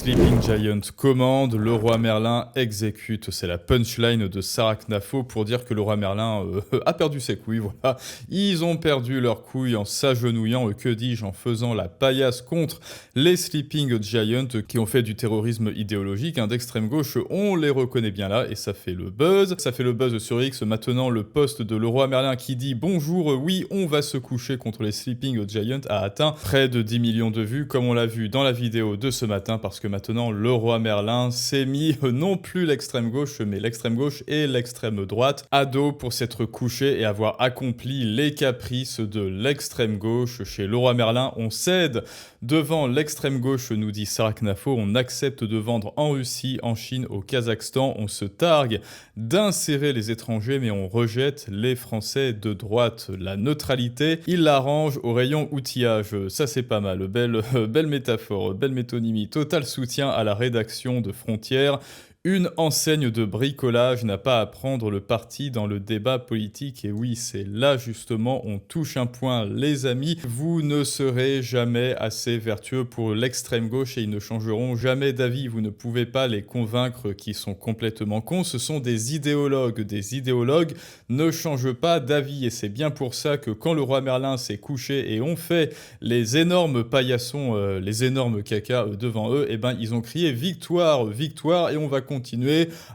Sleeping Giant commande, le roi Merlin exécute. C'est la punchline de Sarah Knafo pour dire que le roi Merlin a perdu ses couilles. Voilà. Ils ont perdu leurs couilles en s'agenouillant, que dis-je, en faisant la paillasse contre les Sleeping Giant qui ont fait du terrorisme idéologique d'extrême gauche. On les reconnaît bien là et ça fait le buzz. Ça fait le buzz sur X. Maintenant, le post de le roi Merlin qui dit « Bonjour, oui, on va se coucher contre les Sleeping Giant » a atteint près de 10 millions de vues, comme on l'a vu dans la vidéo de ce matin, parce que maintenant, le roi Merlin s'est mis non plus l'extrême gauche, mais l'extrême gauche et l'extrême droite à dos pour s'être couché et avoir accompli les caprices de l'extrême gauche. Chez le roi Merlin, on cède devant l'extrême gauche, nous dit Sarah Knafo, on accepte de vendre en Russie, en Chine, au Kazakhstan, on se targue d'insérer les étrangers, mais on rejette les Français de droite. La neutralité, il l'arrange au rayon outillage. Ça, c'est pas mal. Belle métaphore, belle métonymie. Total soutien à la rédaction de Frontières. Une enseigne de bricolage n'a pas à prendre le parti dans le débat politique. Et oui, c'est là justement, on touche un point, les amis. Vous ne serez jamais assez vertueux pour l'extrême gauche et ils ne changeront jamais d'avis. Vous ne pouvez pas les convaincre qu'ils sont complètement cons. Ce sont des idéologues. Des idéologues ne changent pas d'avis. Et c'est bien pour ça que quand le roi Merlin s'est couché et ont fait les énormes paillassons, les énormes caca devant eux, eh ben, ils ont crié victoire, victoire, et on va continuer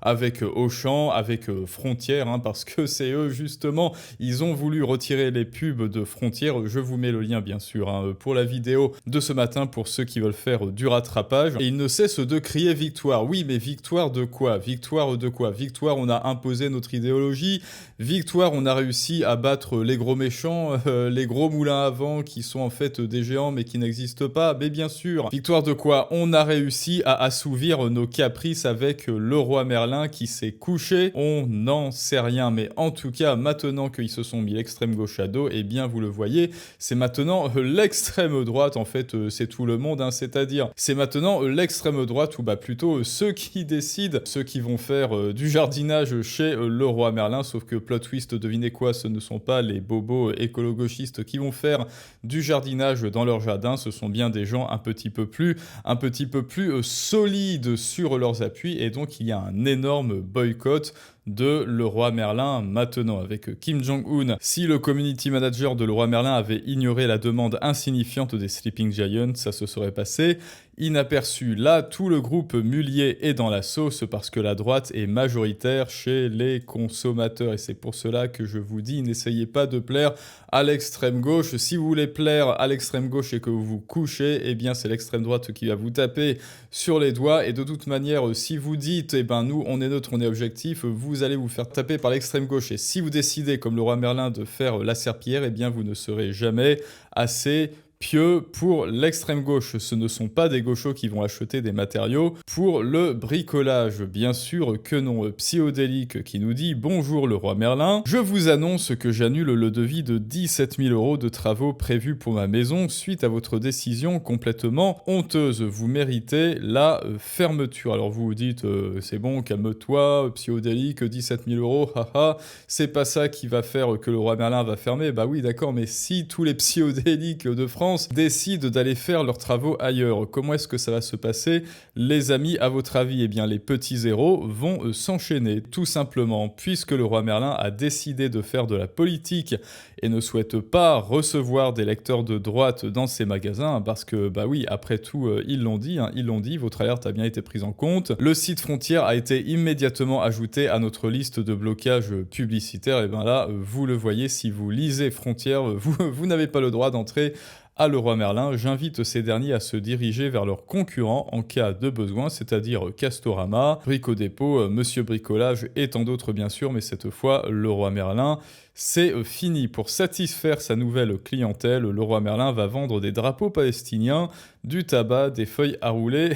avec Auchan, avec Frontières, parce que c'est eux justement, ils ont voulu retirer les pubs de Frontières. Je vous mets le lien bien sûr pour la vidéo de ce matin pour ceux qui veulent faire du rattrapage. Et ils ne cessent de crier victoire. Oui, mais victoire de quoi? Victoire de quoi? Victoire, on a imposé notre idéologie. Victoire, on a réussi à battre les gros méchants, les gros moulins à vent qui sont en fait des géants mais qui n'existent pas. Mais bien sûr, victoire de quoi? On a réussi à assouvir nos caprices avec le roi Merlin qui s'est couché. On n'en sait rien, mais en tout cas, maintenant qu'ils se sont mis l'extrême gauche à dos, eh bien vous le voyez, c'est maintenant l'extrême droite, en fait, c'est tout le monde, c'est-à-dire, c'est maintenant l'extrême droite, ou bah plutôt ceux qui décident, ceux qui vont faire du jardinage chez le roi Merlin, sauf que plot twist, devinez quoi, ce ne sont pas les bobos écolo-gauchistes qui vont faire du jardinage dans leur jardin, ce sont bien des gens un petit peu plus solides sur leurs appuis, et donc il y a un énorme boycott de le roi Merlin maintenant avec Kim Jong-un. Si le community manager de le roi Merlin avait ignoré la demande insignifiante des Sleeping Giants, ça se serait passé inaperçu. Là, tout le groupe Mullier est dans la sauce parce que la droite est majoritaire chez les consommateurs. Et c'est pour cela que je vous dis, n'essayez pas de plaire à l'extrême gauche. Si vous voulez plaire à l'extrême gauche et que vous vous couchez, eh bien c'est l'extrême droite qui va vous taper sur les doigts. Et de toute manière, si vous dites, eh ben nous, on est neutre, on est objectif, vous allez vous faire taper par l'extrême gauche. Et si vous décidez, comme le roi Merlin, de faire la serpillière, eh bien vous ne serez jamais assez pieux pour l'extrême gauche. Ce ne sont pas des gauchos qui vont acheter des matériaux pour le bricolage. Bien sûr que non. Psyodélique qui nous dit « Bonjour le roi Merlin, je vous annonce que j'annule le devis de 17 000 € de travaux prévus pour ma maison suite à votre décision complètement honteuse. Vous méritez la fermeture. » Alors vous vous dites « C'est bon, calme-toi, Psyodélique, 17 000 €, haha, c'est pas ça qui va faire que le roi Merlin va fermer. » Bah oui, d'accord, mais si tous les psyodéliques de France décident d'aller faire leurs travaux ailleurs, comment est-ce que ça va se passer, les amis, à votre avis? Eh bien, les petits zéros vont s'enchaîner, tout simplement, puisque le roi Merlin a décidé de faire de la politique et ne souhaite pas recevoir des lecteurs de droite dans ses magasins, parce que, bah oui, après tout, ils l'ont dit, votre alerte a bien été prise en compte. Le site Frontières a été immédiatement ajouté à notre liste de blocage publicitaire, et bien là, vous le voyez, si vous lisez Frontières, vous n'avez pas le droit d'entrer à le roi Merlin. J'invite ces derniers à se diriger vers leurs concurrents en cas de besoin, c'est-à-dire Castorama, Brico Dépôt, Monsieur Bricolage et tant d'autres bien sûr, mais cette fois, le roi Merlin, c'est fini. Pour satisfaire sa nouvelle clientèle, le roi Merlin va vendre des drapeaux palestiniens, du tabac, des feuilles à rouler...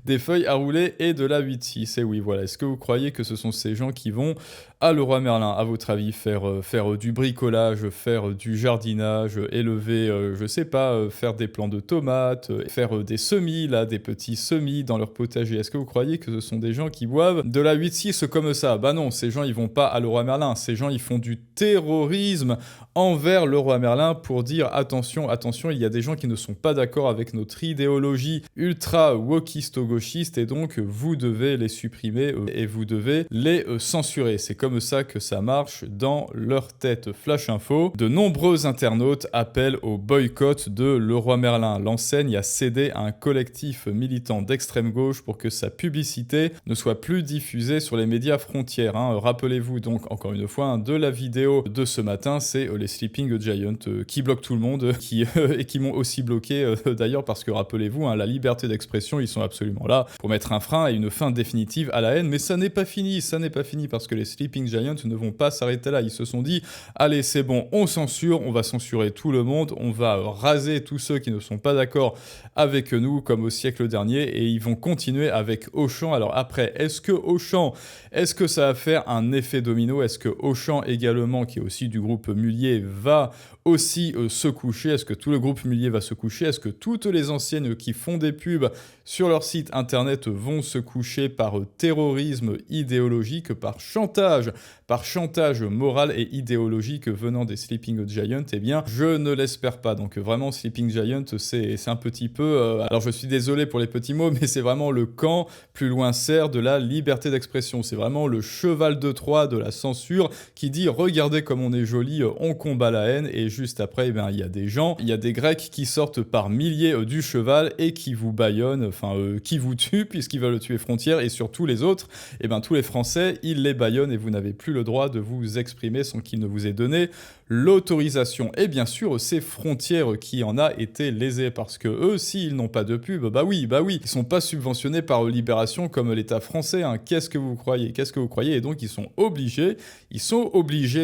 des feuilles à rouler et de la 8-6. Et oui, voilà. Est-ce que vous croyez que ce sont ces gens qui vont à Leroy Merlin, à votre avis, faire du bricolage, faire du jardinage, élever, je sais pas, faire des plants de tomates, faire des semis, là, des petits semis dans leur potager. Est-ce que vous croyez que ce sont des gens qui boivent de la 8-6 comme ça? Bah non, ces gens, ils vont pas à Leroy Merlin. Ces gens, ils font du terrorisme envers Leroy Merlin pour dire attention, attention, il y a des gens qui ne sont pas d'accord avec notre idéologie ultra wokiste-gauchiste et donc vous devez les supprimer et vous devez les censurer. C'est comme ça que ça marche dans leur tête. Flash info, de nombreux internautes appellent au boycott de Leroy Merlin. L'enseigne a cédé à un collectif militant d'extrême gauche pour que sa publicité ne soit plus diffusée sur les médias frontières. Rappelez-vous donc encore une fois de la vidéo de ce matin, c'est les Sleeping Giants qui bloquent tout le monde et qui m'ont aussi bloqué d'ailleurs parce que rappelez-vous, la liberté d'expression, ils sont absolument là pour mettre un frein et une fin définitive à la haine, mais ça n'est pas fini parce que les Sleeping Giants ne vont pas s'arrêter là. Ils se sont dit, allez c'est bon, on censure, on va censurer tout le monde, on va raser tous ceux qui ne sont pas d'accord avec nous comme au siècle dernier et ils vont continuer avec Auchan. Alors après, est-ce que ça va faire un effet domino? Est-ce que Auchan également, qui est aussi du groupe Mullier, va aussi se coucher? Est-ce que tout le groupe Mullier va se coucher? Est-ce que toutes les enseignes qui font des pubs sur leur site internet vont se coucher par terrorisme idéologique, par chantage moral et idéologique venant des Sleeping Giants? Eh bien, je ne l'espère pas. Donc vraiment, Sleeping Giant, c'est un petit peu... alors je suis désolé pour les petits mots, mais c'est vraiment le camp plus loin serre de la liberté d'expression. C'est vraiment le cheval de Troie de la censure qui dit « Regardez comme on est joli, on combat la haine » et juste après, il y a des gens, il y a des Grecs qui sortent par milliers du cheval et qui vous bâillonnent, qui vous tuent puisqu'ils veulent tuer Frontière et surtout les autres, tous les Français, ils les bâillonnent et vous n'avez plus le droit de vous exprimer sans qu'il ne vous ait donné l'autorisation. Et bien sûr, c'est Frontière qui en a été lésé parce que eux, s'ils n'ont pas de pub, bah oui, ils sont pas subventionnés par Libération comme l'État français. Qu'est-ce que vous croyez? Et donc ils sont obligés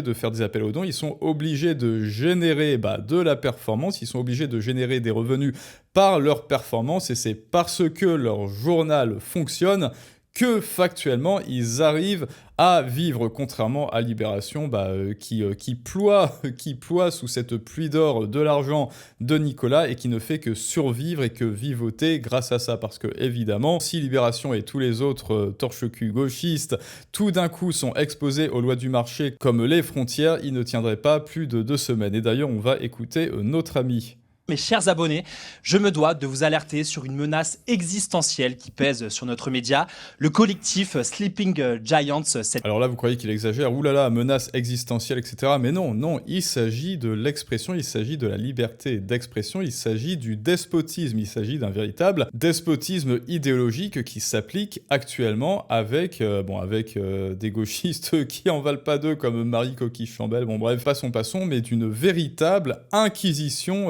de faire des appels aux dons, ils sont obligés de générer de la performance, ils sont obligés de générer des revenus par leur performance et c'est parce que leur journal fonctionne que factuellement ils arrivent à vivre, contrairement à Libération qui ploie sous cette pluie d'or de l'argent de Nicolas et qui ne fait que survivre et que vivoter grâce à ça. Parce que évidemment, si Libération et tous les autres torche-cul gauchistes tout d'un coup sont exposés aux lois du marché comme les Frontières, ils ne tiendraient pas plus de 2 semaines. Et d'ailleurs, on va écouter notre ami. Mes chers abonnés, je me dois de vous alerter sur une menace existentielle qui pèse sur notre média, le collectif Sleeping Giants. Alors là, vous croyez qu'il exagère, oulala, menace existentielle, etc. Mais non, il s'agit de l'expression, il s'agit de la liberté d'expression, il s'agit du despotisme, il s'agit d'un véritable despotisme idéologique qui s'applique actuellement avec des gauchistes qui en valent pas deux comme Marie Coquille-Chambel, passons, mais d'une véritable inquisition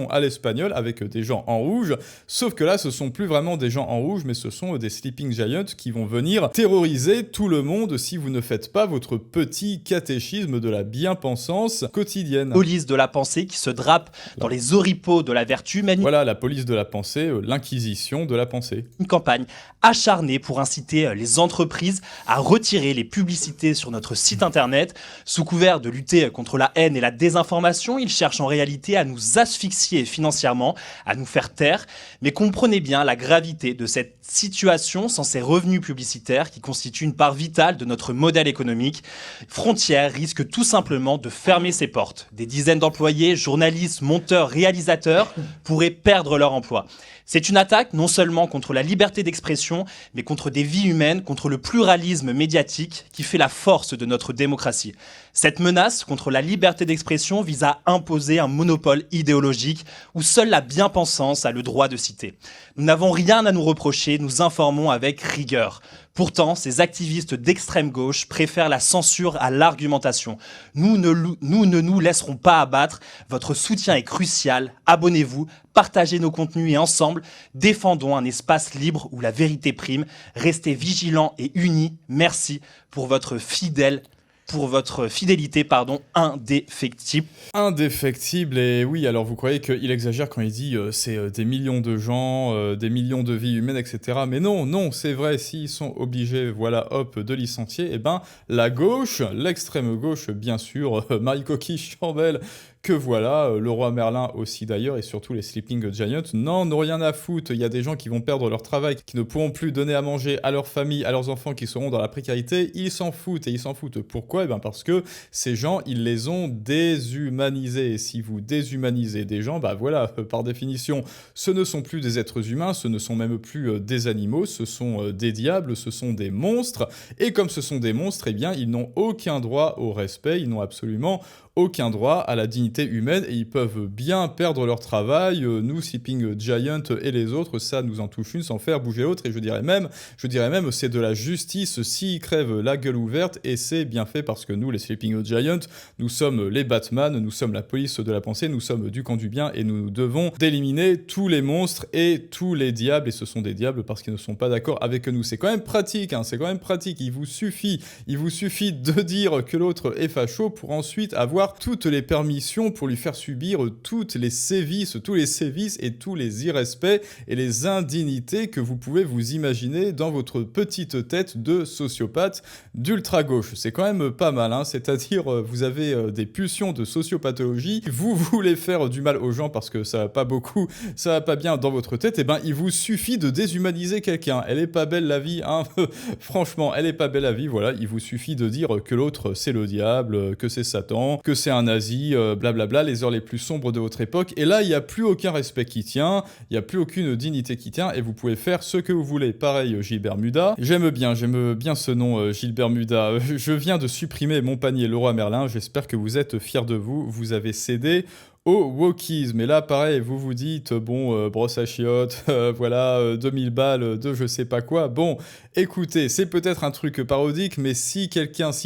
à l'espagnol avec des gens en rouge, sauf que là ce sont plus vraiment des gens en rouge mais ce sont des Sleeping Giants qui vont venir terroriser tout le monde si vous ne faites pas votre petit catéchisme de la bien-pensance quotidienne. Police de la pensée qui se drape dans les oripeaux de la vertu. Voilà, la police de la pensée, l'inquisition de la pensée. Une campagne acharnée pour inciter les entreprises à retirer les publicités sur notre site internet. Sous couvert de lutter contre la haine et la désinformation, ils cherchent en réalité à nous asphyxier financièrement, à nous faire taire. Mais comprenez bien la gravité de cette situation sans ces revenus publicitaires qui constituent une part vitale de notre modèle économique. Frontière risque tout simplement de fermer ses portes. Des dizaines d'employés, journalistes, monteurs, réalisateurs pourraient perdre leur emploi. C'est une attaque non seulement contre la liberté d'expression, mais contre des vies humaines, contre le pluralisme médiatique qui fait la force de notre démocratie. Cette menace contre la liberté d'expression vise à imposer un monopole idéologique où seule la bien-pensance a le droit de citer. Nous n'avons rien à nous reprocher, nous informons avec rigueur. Pourtant, ces activistes d'extrême gauche préfèrent la censure à l'argumentation. Nous ne nous laisserons pas abattre. Votre soutien est crucial. Abonnez-vous, partagez nos contenus et ensemble, défendons un espace libre où la vérité prime. Restez vigilants et unis. Merci pour votre fidèle pour votre fidélité, indéfectible. Indéfectible, et oui, alors vous croyez qu'il exagère quand il dit c'est des millions de gens, des millions de vies humaines, etc. Mais non, non, c'est vrai, s'ils sont obligés, voilà, hop, de licencier, eh ben, la gauche, l'extrême gauche, bien sûr, Marie Coquille, Chambel, que voilà, le roi Merlin aussi d'ailleurs, et surtout les Sleeping Giants, n'en ont rien à foutre. Il y a des gens qui vont perdre leur travail, qui ne pourront plus donner à manger à leur famille, à leurs enfants, qui seront dans la précarité, ils s'en foutent, et ils s'en foutent. Pourquoi ? Eh ben parce que ces gens, ils les ont déshumanisés. Et si vous déshumanisez des gens, bah voilà, par définition, ce ne sont plus des êtres humains, ce ne sont même plus des animaux, ce sont des diables, ce sont des monstres. Et comme ce sont des monstres, eh bien, ils n'ont aucun droit au respect, ils n'ont absolument aucun droit à la dignité humaine, et ils peuvent bien perdre leur travail. Nous, Sleeping Giant et les autres, ça nous en touche une sans faire bouger l'autre, et je dirais même, c'est de la justice s'ils crèvent la gueule ouverte, et c'est bien fait parce que nous, les Sleeping Giant, nous sommes les Batman, nous sommes la police de la pensée, nous sommes du camp du bien, et nous devons d'éliminer tous les monstres et tous les diables, et ce sont des diables parce qu'ils ne sont pas d'accord avec nous. C'est quand même pratique, hein, c'est quand même pratique. Il vous suffit de dire que l'autre est facho pour ensuite avoir toutes les permissions pour lui faire subir tous les sévices et tous les irrespects et les indignités que vous pouvez vous imaginer dans votre petite tête de sociopathe d'ultra-gauche. C'est quand même pas mal, hein, c'est-à-dire vous avez des pulsions de sociopathologie, vous voulez faire du mal aux gens parce que ça va pas bien dans votre tête, et ben il vous suffit de déshumaniser quelqu'un. Elle est pas belle la vie, hein. Franchement, elle est pas belle la vie, voilà, il vous suffit de dire que l'autre c'est le diable, que c'est Satan, que c'est un nazi, blablabla, les heures les plus sombres de votre époque, et là il n'y a plus aucun respect qui tient, il n'y a plus aucune dignité qui tient, et vous pouvez faire ce que vous voulez. Pareil, Gilbert Muda, j'aime bien ce nom, Gilbert Muda. Je viens de supprimer mon panier Le Roi Merlin, j'espère que vous êtes fiers de vous, vous avez cédé au wokisme. Et là, pareil, vous vous dites, bon, brosse à chiottes, voilà, 2000 balles de je sais pas quoi. Bon, écoutez, c'est peut-être un truc parodique, mais si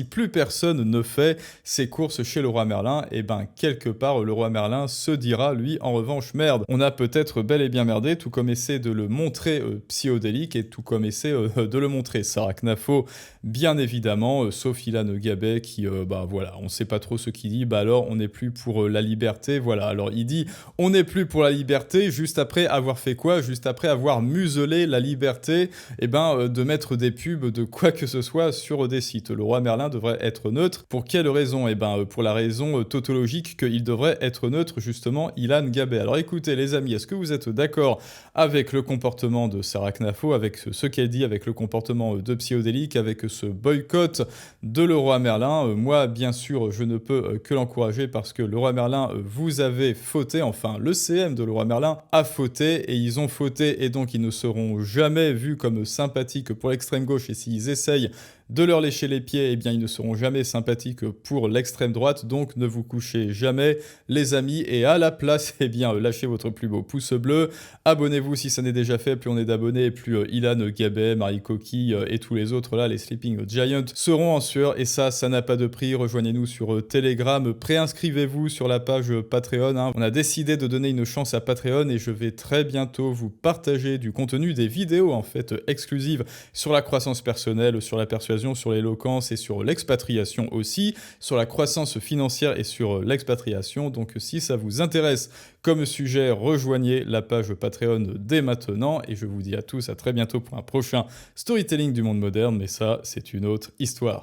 plus personne ne fait ses courses chez le roi Merlin, et ben, quelque part, le roi Merlin se dira, lui, en revanche, merde. On a peut-être bel et bien merdé, tout comme essaie de le montrer Psyodélique, et tout comme essaie de le montrer Sarah Knafo, bien évidemment, sauf Ilan Gabet, qui, bah voilà, on sait pas trop ce qu'il dit, bah alors, on n'est plus pour la liberté. Voilà, alors il dit on n'est plus pour la liberté, juste après avoir fait quoi ? Juste après avoir muselé la liberté, et ben de mettre des pubs de quoi que ce soit sur des sites. Le roi Merlin devrait être neutre. Pour quelle raison ? Et ben pour la raison tautologique qu'il devrait être neutre, justement, Ilan Gabet. Alors écoutez les amis, est-ce que vous êtes d'accord avec le comportement de Sarah Knafo, avec ce qu'elle dit, avec le comportement de Psyodélique, avec ce boycott de le roi Merlin ? Moi, bien sûr, je ne peux que l'encourager parce que le roi Merlin, vous avez fauté, enfin le CM de Leroy Merlin a fauté, et ils ont fauté, et donc ils ne seront jamais vus comme sympathiques pour l'extrême gauche, et s'ils essayent de leur lécher les pieds, eh bien ils ne seront jamais sympathiques pour l'extrême droite, donc ne vous couchez jamais les amis, et à la place, eh bien lâchez votre plus beau pouce bleu, abonnez-vous si ça n'est déjà fait, plus on est d'abonnés, plus Ilan Gabet, Marie Coquille et tous les autres là, les Sleeping Giants, seront en sueur, et ça n'a pas de prix. Rejoignez-nous sur Telegram, préinscrivez-vous sur la page Patreon, hein. On a décidé de donner une chance à Patreon, et je vais très bientôt vous partager du contenu, des vidéos en fait exclusives sur la croissance personnelle, sur la persuasion, sur l'éloquence et sur l'expatriation aussi, sur la croissance financière et sur l'expatriation. Donc si ça vous intéresse comme sujet, rejoignez la page Patreon dès maintenant, et je vous dis à tous à très bientôt pour un prochain storytelling du monde moderne, mais ça c'est une autre histoire.